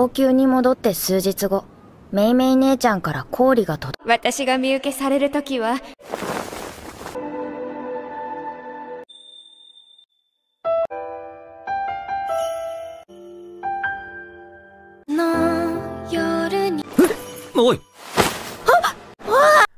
王宮に戻って数日後、メイメイ姉ちゃんから氷が届く。私が身請けされるときは、の夜に。Oi!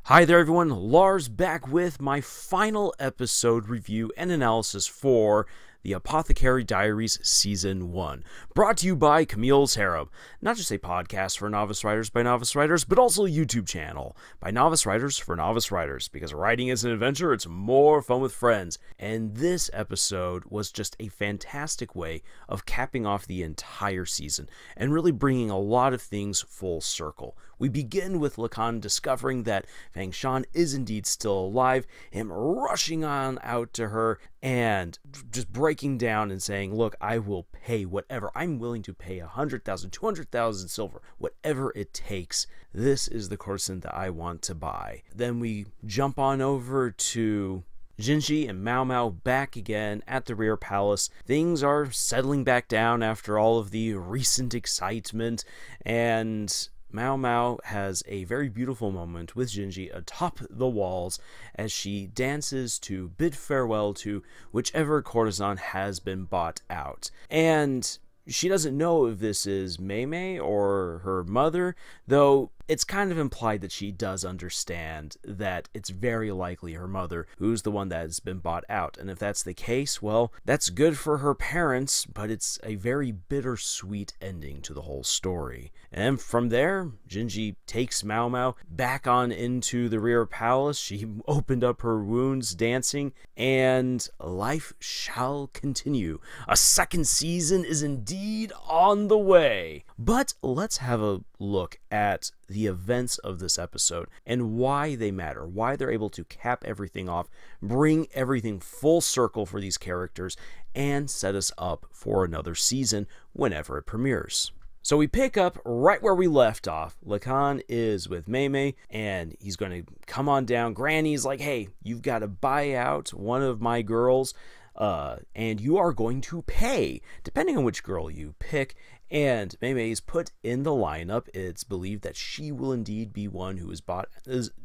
Hi there everyone, Lars back with my final episode review and analysis for the Apothecary Diaries Season 1, brought to you by Camille's Harem, not just a podcast for novice writers by novice writers, but also a YouTube channel by novice writers for novice writers, because writing is an adventure, it's more fun with friends, and this episode was just a fantastic way of capping off the entire season, and really bringing a lot of things full circle. We begin with Lacan discovering that Fang Shan is indeed still alive, him rushing on out to her, and just breaking down and saying, look, I will pay whatever. I'm willing to pay 100,000, 200,000 silver, whatever it takes. This is the courtesan that I want to buy. Then we jump on over to Jinji and Maomao back again at the rear palace. Things are settling back down after all of the recent excitement, and Maomao has a very beautiful moment with Jinji atop the walls as she dances to bid farewell to whichever courtesan has been bought out. And she doesn't know if this is Meimei or her mother, though it's kind of implied that she does understand that it's very likely her mother who's the one that has been bought out. And if that's the case, well, that's good for her parents, but it's a very bittersweet ending to the whole story. And from there, Jinji takes Maomao back on into the rear palace. She opened up her wounds dancing, and life shall continue. A second season is indeed on the way. But let's have a look at the events of this episode and why they matter, why they're able to cap everything off, bring everything full circle for these characters, and set us up for another season whenever it premieres. So we pick up right where we left off. Lacan is with Meimei, and he's going to come on down. Granny's like, hey, you've got to buy out one of my girls, and you are going to pay, depending on which girl you pick. And Meimei is put in the lineup. It's believed that she will indeed be one who is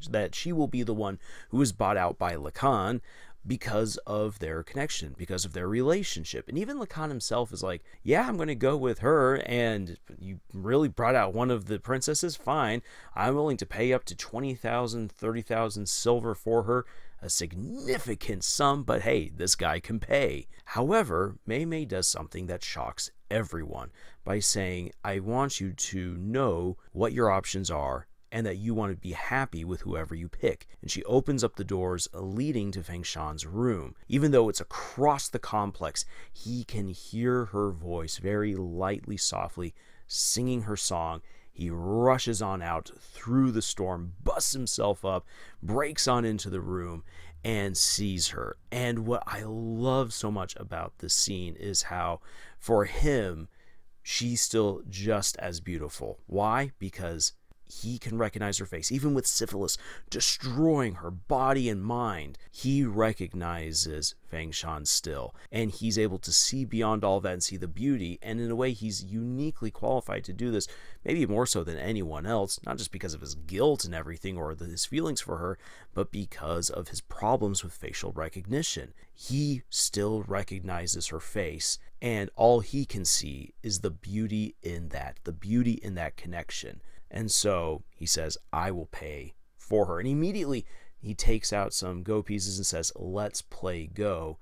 that she will be the one who is bought out by Lacan, because of their connection, because of their relationship. And even Lacan himself is like, yeah, I'm going to go with her, and you really brought out one of the princesses, fine. I'm willing to pay up to 20,000, 30,000 silver for her, a significant sum, but hey, this guy can pay. However, Meimei does something that shocks everyone by saying, I want you to know what your options are, and that you want to be happy with whoever you pick. And she opens up the doors leading to Fang Shan's room. Even though it's across the complex, he can hear her voice very lightly, softly, singing her song. He rushes on out through the storm, busts himself up, breaks on into the room, and sees her. And what I love so much about this scene is how, for him, she's still just as beautiful. Why? Because he can recognize her face. Even with syphilis destroying her body and mind, he recognizes Fang Shan still. And he's able to see beyond all that and see the beauty. And in a way, he's uniquely qualified to do this, maybe more so than anyone else, not just because of his guilt and everything or his feelings for her, but because of his problems with facial recognition. He still recognizes her face, and all he can see is the beauty in that connection. And so he says, I will pay for her. And immediately he takes out some Go pieces and says, let's play Go.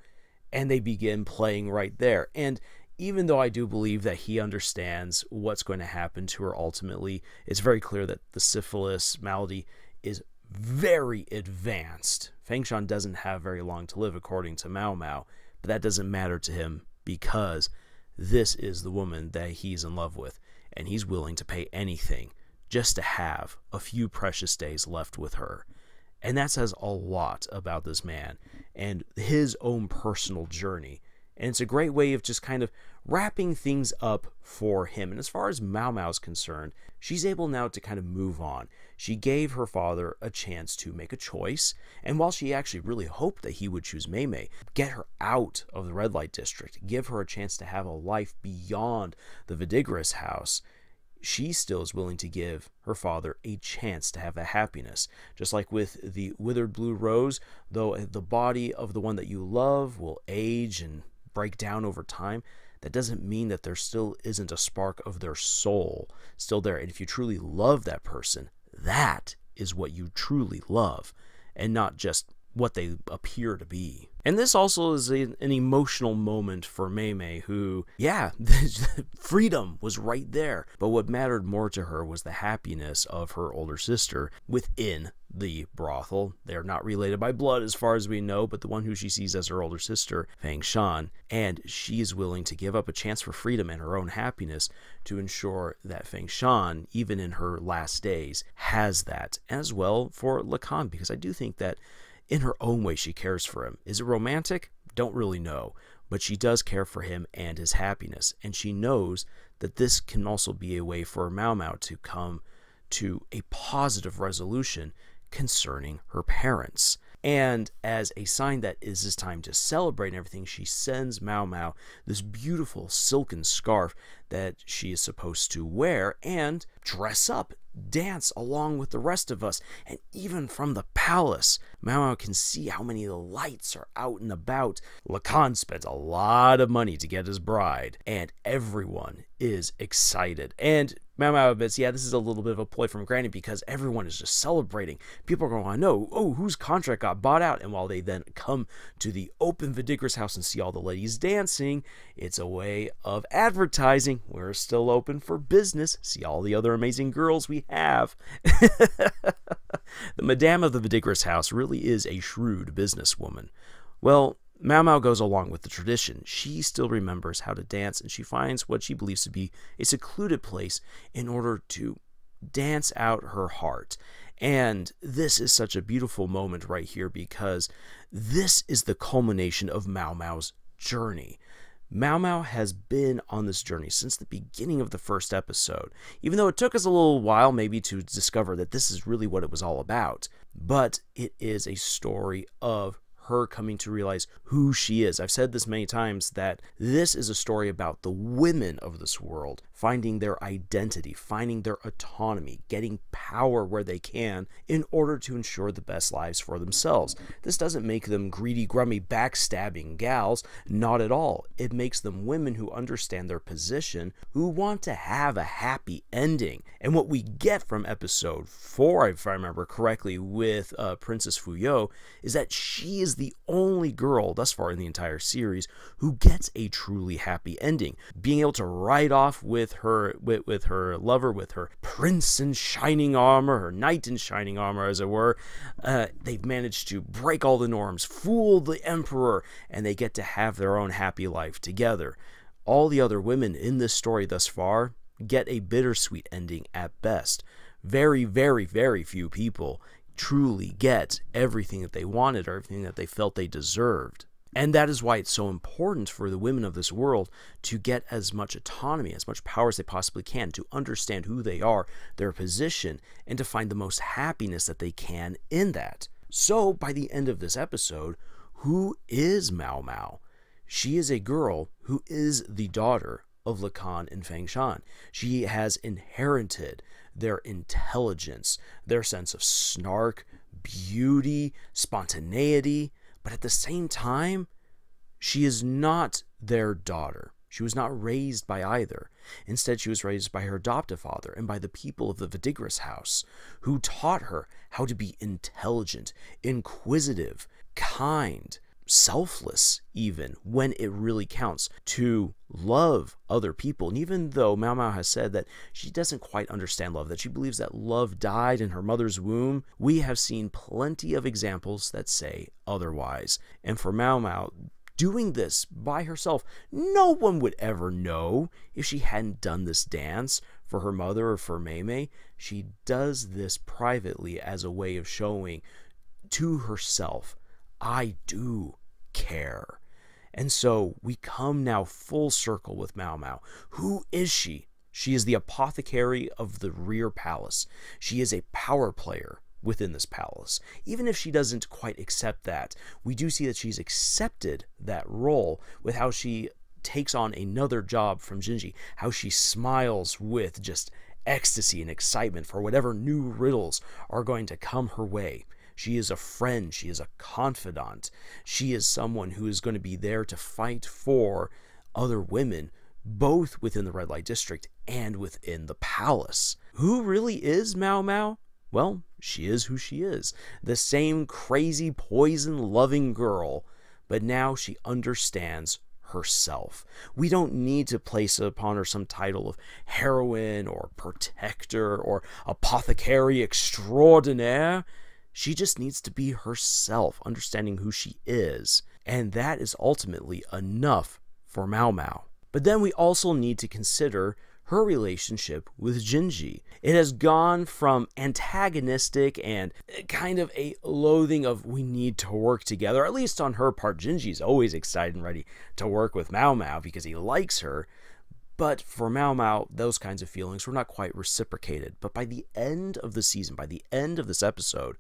And they begin playing right there. And even though I do believe that he understands what's going to happen to her ultimately, it's very clear that the syphilis malady is very advanced. Fang Shan doesn't have very long to live, according to Maomao, but that doesn't matter to him because this is the woman that he's in love with, and he's willing to pay anything just to have a few precious days left with her. And that says a lot about this man and his own personal journey. And it's a great way of just kind of wrapping things up for him. And as far as Maomao's concerned, she's able now to kind of move on. She gave her father a chance to make a choice. And while she actually really hoped that he would choose Meimei, get her out of the red light district, give her a chance to have a life beyond the Vidigrus house, she still is willing to give her father a chance to have that happiness. Just like with the withered blue rose, though the body of the one that you love will age and break down over time, that doesn't mean that there still isn't a spark of their soul still there. And if you truly love that person, that is what you truly love, and not just what they appear to be. And this also is an emotional moment for Maomao, who, yeah, freedom was right there. But what mattered more to her was the happiness of her older sister within the brothel. They're not related by blood as far as we know, but the one who she sees as her older sister, Fang Shan. And she is willing to give up a chance for freedom and her own happiness to ensure that Fang Shan, even in her last days, has that. As well for Lacan, because I do think that in her own way, she cares for him. Is it romantic? Don't really know. But she does care for him and his happiness. And she knows that this can also be a way for Maomao to come to a positive resolution concerning her parents. And as a sign that it is time to celebrate and everything, she sends Maomao this beautiful silken scarf that she is supposed to wear and dress up, dance along with the rest of us. And even from the palace, Maomao can see how many lights are out and about. Lacan spent a lot of money to get his bride, and everyone is excited. And Maomao admits, yeah, this is a little bit of a ploy from Granny because everyone is just celebrating. People are going to know, oh, whose contract got bought out? And while they then come to the open Vidigra's house and see all the ladies dancing, it's a way of advertising. We're still open for business. See all the other amazing girls we have. The Madame of the Vidigra's house really is a shrewd businesswoman. Well, Maomao goes along with the tradition. She still remembers how to dance, and she finds what she believes to be a secluded place in order to dance out her heart. And this is such a beautiful moment right here because this is the culmination of Maomao's journey. Maomao has been on this journey since the beginning of the first episode, even though it took us a little while maybe to discover that this is really what it was all about. But it is a story of her coming to realize who she is. I've said this many times that this is a story about the women of this world finding their identity, finding their autonomy, getting power where they can in order to ensure the best lives for themselves. This doesn't make them greedy, grummy, backstabbing gals, not at all. It makes them women who understand their position, who want to have a happy ending. And what we get from episode 4, if I remember correctly, with Princess Fuyo, is that she is the only girl thus far in the entire series who gets a truly happy ending. Being able to ride off with her lover, with her prince in shining armor, her knight in shining armor, as it were. They've managed to break all the norms, fool the emperor, and they get to have their own happy life together. All the other women in this story thus far get a bittersweet ending at best. Very, very, very few people truly get everything that they wanted or everything that they felt they deserved. And that is why it's so important for the women of this world to get as much autonomy, as much power as they possibly can, to understand who they are, their position, and to find the most happiness that they can in that. So, by the end of this episode, who is Maomao? She is a girl who is the daughter of Lacan and Fang Shan. She has inherited their intelligence, their sense of snark, beauty, spontaneity, but at the same time, she is not their daughter. She was not raised by either. Instead, she was raised by her adoptive father and by the people of the Vidigra's house, who taught her how to be intelligent, inquisitive, kind, selfless even, when it really counts, to love other people. And even though Maomao has said that she doesn't quite understand love, that she believes that love died in her mother's womb, we have seen plenty of examples that say otherwise. And for Maomao, doing this by herself, no one would ever know if she hadn't done this dance for her mother or for Maomao. She does this privately as a way of showing to herself, I do care. And so we come now full circle with Maomao. Who is she? She is the apothecary of the rear palace. She is a power player within this palace. Even if she doesn't quite accept that, we do see that she's accepted that role with how she takes on another job from Jinji, how she smiles with just ecstasy and excitement for whatever new riddles are going to come her way. She is a friend. She is a confidant. She is someone who is going to be there to fight for other women, both within the red light district and within the palace. Who really is Maomao? Well, she is who she is. The same crazy, poison-loving girl, but now she understands herself. We don't need to place upon her some title of heroine or protector or apothecary extraordinaire. She just needs to be herself, understanding who she is. And that is ultimately enough for Maomao. But then we also need to consider her relationship with Jinji. It has gone from antagonistic and kind of a loathing of we need to work together. At least on her part, Jinji's always excited and ready to work with Maomao because he likes her. But for Maomao, those kinds of feelings were not quite reciprocated. But by the end of the season, by the end of this episode,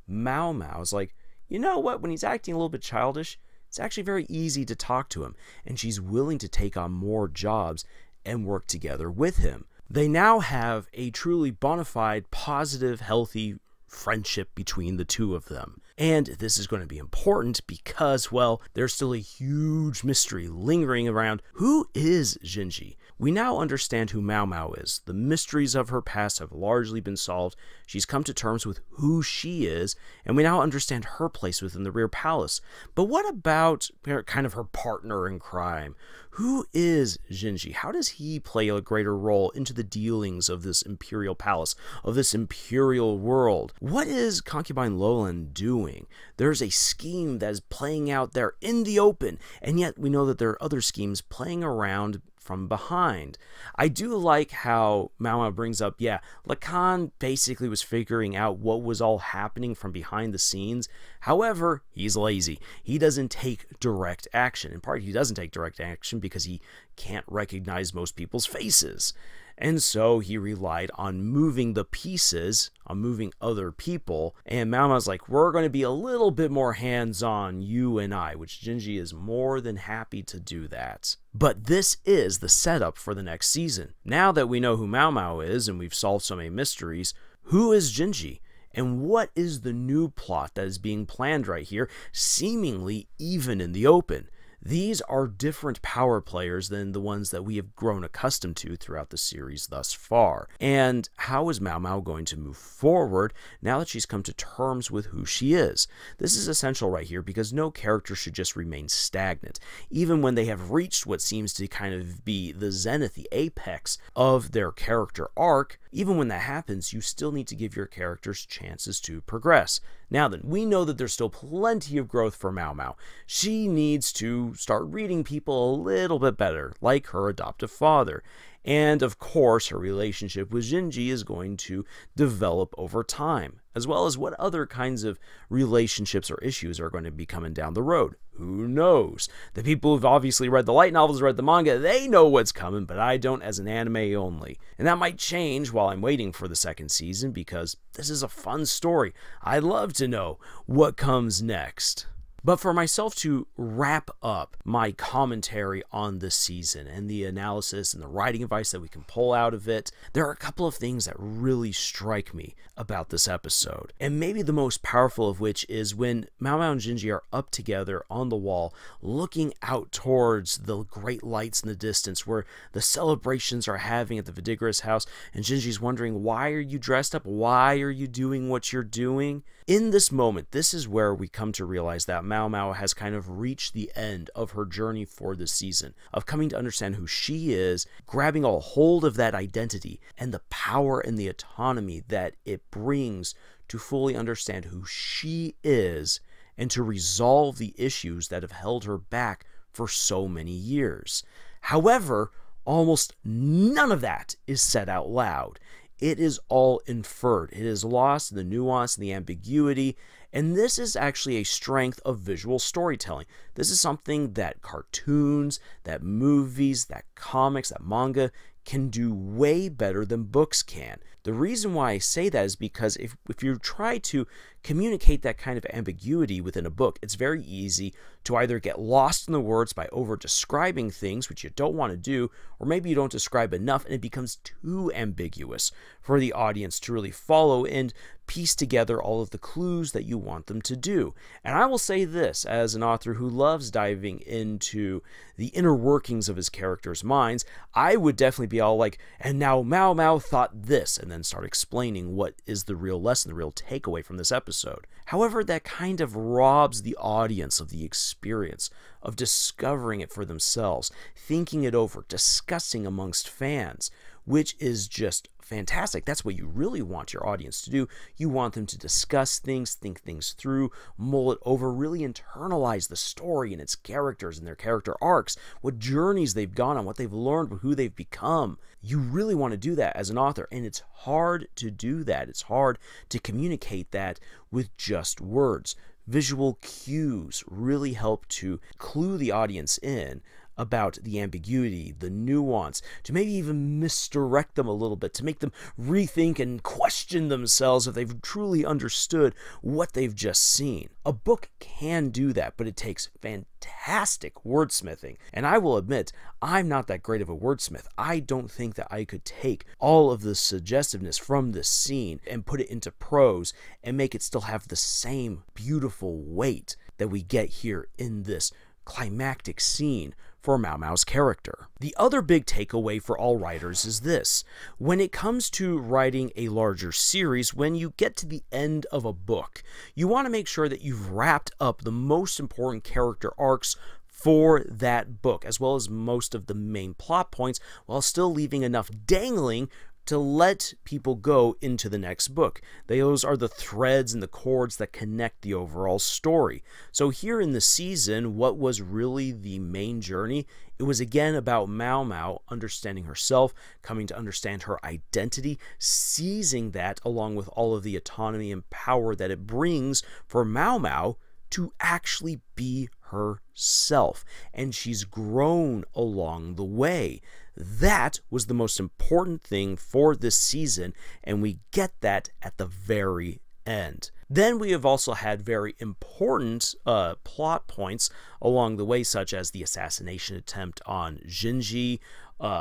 Maomao is like, you know what, when he's acting a little bit childish, it's actually very easy to talk to him, and she's willing to take on more jobs and work together with him. They now have a truly bona fide, positive, healthy friendship between the two of them. And this is going to be important because, well, there's still a huge mystery lingering around. Who is Jinji? We now understand who Maomao is. The mysteries of her past have largely been solved. She's come to terms with who she is, and we now understand her place within the rear palace. But what about kind of her partner in crime? Who is Jinji? How does he play a greater role into the dealings of this imperial palace, of this imperial world? What is concubine Lolan doing? There's a scheme that is playing out there in the open, and yet we know that there are other schemes playing around from behind. I do like how Maomao brings up, yeah, Lacan basically was figuring out what was all happening from behind the scenes. However, he's lazy. He doesn't take direct action. In part, he doesn't take direct action because he can't recognize most people's faces. And so he relied on moving the pieces, on moving other people. And Maomao's like, we're going to be a little bit more hands-on, you and I, which Jinji is more than happy to do that. But this is the setup for the next season. Now that we know who Maomao is and we've solved so many mysteries, who is Jinji? And what is the new plot that is being planned right here, seemingly even in the open? These are different power players than the ones that we have grown accustomed to throughout the series thus far. And how is Maomao going to move forward now that she's come to terms with who she is? This is essential right here because no character should just remain stagnant. Even when they have reached what seems to kind of be the zenith, the apex of their character arc, even when that happens, you still need to give your characters chances to progress. Now then, we know that there's still plenty of growth for Maomao. She needs to start reading people a little bit better, like her adoptive father. And of course, her relationship with Jinji is going to develop over time, as well as what other kinds of relationships or issues are going to be coming down the road. Who knows? The people who've obviously read the light novels, read the manga, they know what's coming, but I don't as an anime only. And that might change while I'm waiting for the second season because this is a fun story. I'd love to know what comes next. But for myself to wrap up my commentary on this season and the analysis and the writing advice that we can pull out of it, there are a couple of things that really strike me about this episode. And maybe the most powerful of which is when Maomao and Jinji are up together on the wall, looking out towards the great lights in the distance where the celebrations are having at the Vidigra's house, and Jinji's wondering, why are you dressed up? Why are you doing what you're doing? In this moment, this is where we come to realize that Maomao has kind of reached the end of her journey for this season, of coming to understand who she is, grabbing a hold of that identity, and the power and the autonomy that it brings to fully understand who she is and to resolve the issues that have held her back for so many years. However, almost none of that is said out loud. It is all inferred. It is lost in the nuance and the ambiguity, and this is actually a strength of visual storytelling. This is something that cartoons, that movies, that comics, that manga can do way better than books can. The reason why I say that is because if you try to communicate that kind of ambiguity within a book, it's very easy to either get lost in the words by over-describing things, which you don't want to do, or maybe you don't describe enough and it becomes too ambiguous for the audience to really follow and piece together all of the clues that you want them to do. And I will say this, as an author who loves diving into the inner workings of his characters' minds, I would definitely be all like, and now Maomao thought this, and then start explaining what is the real lesson, the real takeaway from this episode. However, that kind of robs the audience of the experience of discovering it for themselves, thinking it over, discussing amongst fans, which is just fantastic. That's what you really want your audience to do. You want them to discuss things, think things through, mull it over, really internalize the story and its characters and their character arcs, what journeys they've gone on, what they've learned, who they've become. You really want to do that as an author, and it's hard to do that. It's hard to communicate that with just words. Visual cues really help to clue the audience in about the ambiguity, the nuance, to maybe even misdirect them a little bit, to make them rethink and question themselves if they've truly understood what they've just seen. A book can do that, but it takes fantastic wordsmithing. And I will admit, I'm not that great of a wordsmith. I don't think that I could take all of the suggestiveness from this scene and put it into prose and make it still have the same beautiful weight that we get here in this climactic scene for Maomao's character. The other big takeaway for all writers is this: when it comes to writing a larger series, when you get to the end of a book, you want to make sure that you've wrapped up the most important character arcs for that book, as well as most of the main plot points, while still leaving enough dangling to let people go into the next book. Those are the threads and the cords that connect the overall story. So here in the season, what was really the main journey? It was again about Maomao understanding herself, coming to understand her identity, seizing that along with all of the autonomy and power that it brings for Maomao to actually be herself. And she's grown along the way. That was the most important thing for this season, and we get that at the very end. Then we have also had very important plot points along the way, such as the assassination attempt on Jinji,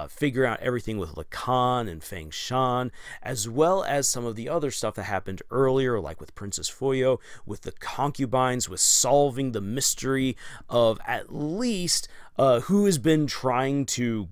figuring out everything with Lacan and Feng Shan, as well as some of the other stuff that happened earlier, like with Princess Fuyo, with the concubines, with solving the mystery of at least who has been trying to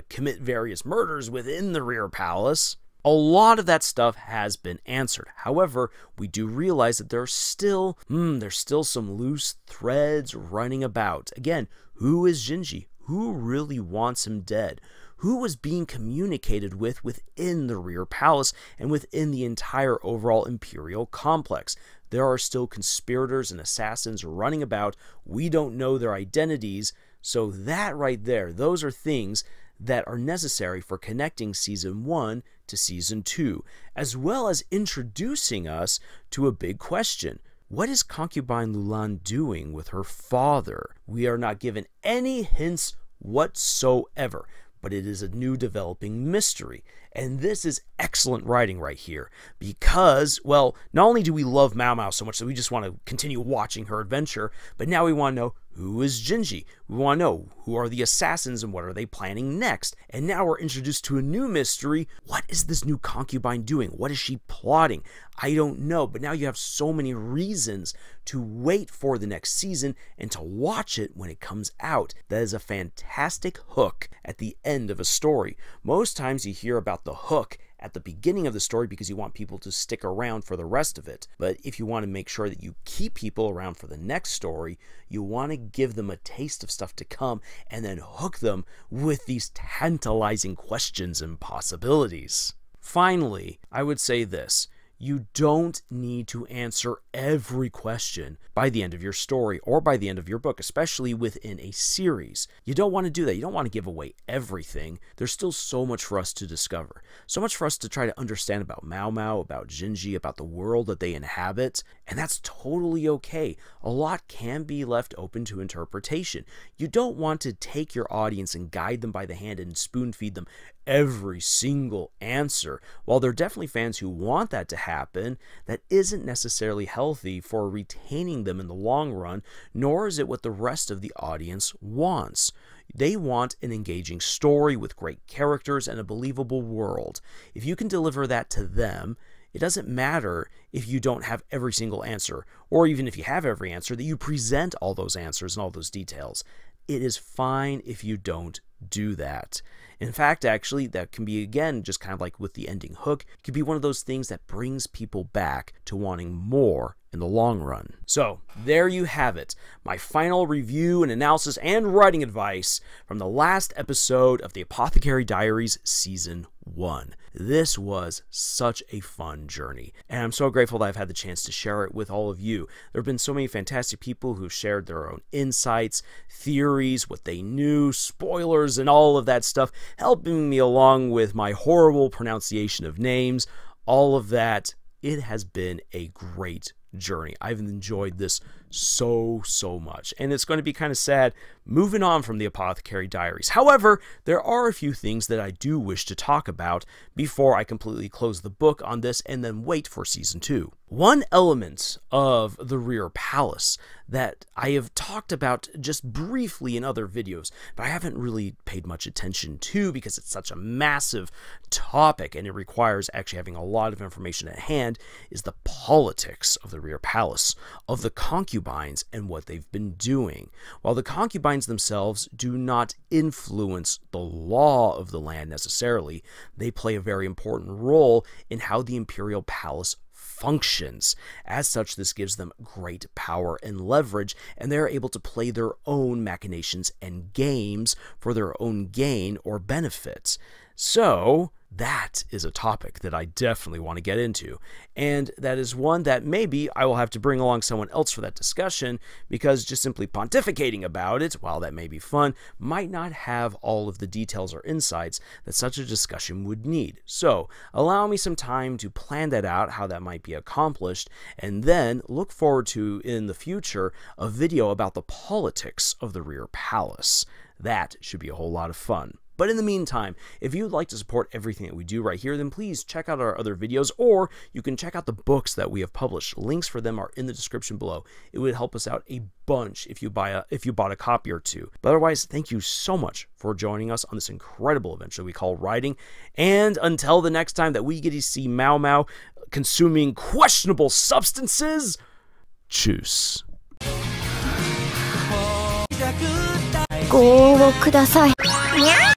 commit various murders within the rear palace. A lot of that stuff has been answered. However, we do realize that there's still some loose threads running about. Again, who is Jinji? Who really wants him dead? Who was being communicated with within the rear palace and within the entire overall imperial complex? There are still conspirators and assassins running about. We don't know their identities. So that right there, those are things that are necessary for connecting Season 1 to Season 2, as well as introducing us to a big question. What is concubine Lulan doing with her father? We are not given any hints whatsoever, but it is a new developing mystery. And this is excellent writing right here because, well, not only do we love Maomao so much that we just want to continue watching her adventure, but now we want to know who is Jinji. We want to know who are the assassins and what are they planning next. And now we're introduced to a new mystery. What is this new concubine doing? What is she plotting? I don't know, but now you have so many reasons to wait for the next season and to watch it when it comes out. That is a fantastic hook at the end of a story. Most times you hear about the hook at the beginning of the story because you want people to stick around for the rest of it. But if you want to make sure that you keep people around for the next story, you want to give them a taste of stuff to come and then hook them with these tantalizing questions and possibilities. Finally, I would say this. You don't need to answer every question by the end of your story or by the end of your book, especially within a series. You don't want to do that. You don't want to give away everything. There's still so much for us to discover. So much for us to try to understand about Maomao, about Jinji, about the world that they inhabit. And that's totally okay. A lot can be left open to interpretation. You don't want to take your audience and guide them by the hand and spoon feed them every single answer. While there are definitely fans who want that to happen that isn't necessarily healthy for retaining them in the long run, nor is it what the rest of the audience wants. They want an engaging story with great characters and a believable world. If you can deliver that to them, it doesn't matter if you don't have every single answer, or even if you have every answer, that you present all those answers and all those details. It is fine if you don't do that. In fact, actually, that can be, again, just kind of like with the ending hook, it could be one of those things that brings people back to wanting more in the long run. So, there you have it. My final review and analysis and writing advice from the last episode of the Apothecary Diaries Season 1. This was such a fun journey, and I'm so grateful that I've had the chance to share it with all of you. There have been so many fantastic people who've shared their own insights, theories, what they knew, spoilers, and all of that stuff, helping me along with my horrible pronunciation of names. All of that, it has been a great journey. I've enjoyed this so much, and it's going to be kind of sad moving on from the Apothecary Diaries. However, there are a few things that I do wish to talk about before I completely close the book on this and then wait for Season 2. One element of the Rear Palace that I have talked about just briefly in other videos, but I haven't really paid much attention to because it's such a massive topic and it requires actually having a lot of information at hand, is the politics of the Rear Palace, of the concubines and what they've been doing. While the concubines themselves do not influence the law of the land necessarily, they play a very important role in how the imperial palace functions. As such, this gives them great power and leverage, and they're able to play their own machinations and games for their own gain or benefits. So that is a topic that I definitely want to get into, and that is one that maybe I will have to bring along someone else for that discussion, because just simply pontificating about it, while that may be fun, might not have all of the details or insights that such a discussion would need. So allow me some time to plan that out, how that might be accomplished, and then look forward to, in the future, a video about the politics of the Rear Palace. That should be a whole lot of fun. But in the meantime, if you'd like to support everything that we do right here, then please check out our other videos, or you can check out the books that we have published. Links for them are in the description below. It would help us out a bunch if you bought a copy or two. But otherwise, thank you so much for joining us on this incredible adventure we call writing. And until the next time that we get to see Maomao consuming questionable substances, choose. ご応募ください。にゃ